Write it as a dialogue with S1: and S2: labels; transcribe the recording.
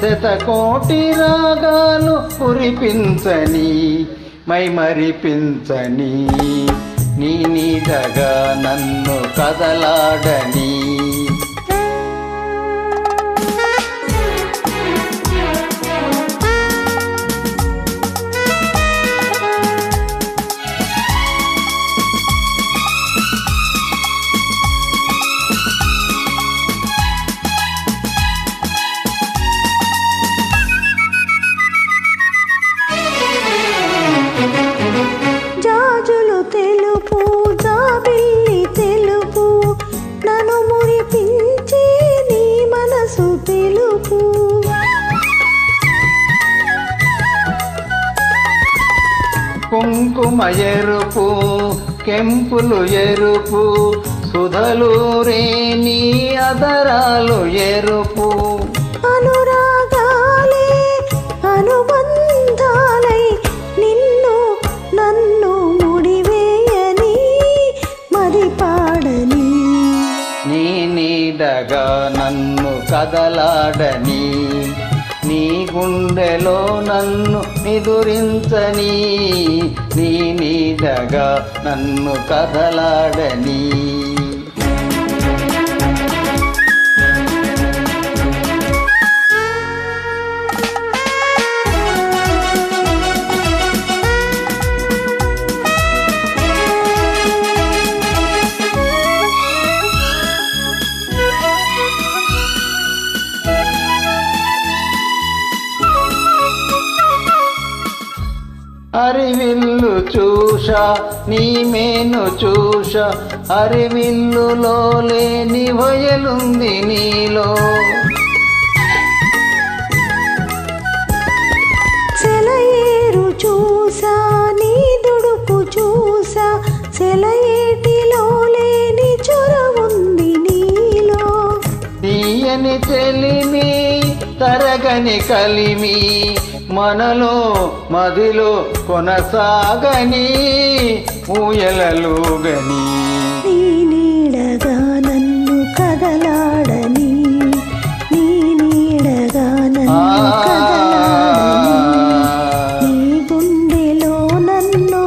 S1: శతకోటి రాగాలు కురిపించని మైమరిపించని నీ నీడగా నన్ను కదలాడని
S2: జాజులు తెలుపు జాబిల్లి తెలుపు నన్ను మురిపించే నీ మనసు తెలుపు
S1: కుంకుమ ఎరుపు కెంపులు ఎరుపు సుధలూరే నీ అదరాలు ఎరుపు
S2: అనురాగాలే అనుబంధాలై నిన్ను నన్ను ముడివేయని మరి పాడని
S1: నీ నీడగా నన్ను కదలాడని నీ గుండెలో నన్ను నిదురించని నీ నీడగా నన్ను కదలాడని అరివిల్లు చూషా నీ మేను చూషా అరివిల్లులో లేని వయలుంది నీలో
S2: సెలయేరు చూసా నీ దుడుకు చూసా సెలయేటిలో లేని చొరవుంది నీలో
S1: తీయని చెలిమి తరగని కలిమి మనలో మదిలో కొనసాగని ఊయలలుగని
S2: నీ నీడగా నన్ను కదలాడని నీ నీడగా నన్ను కదలాడని నీ గుండెలో నన్ను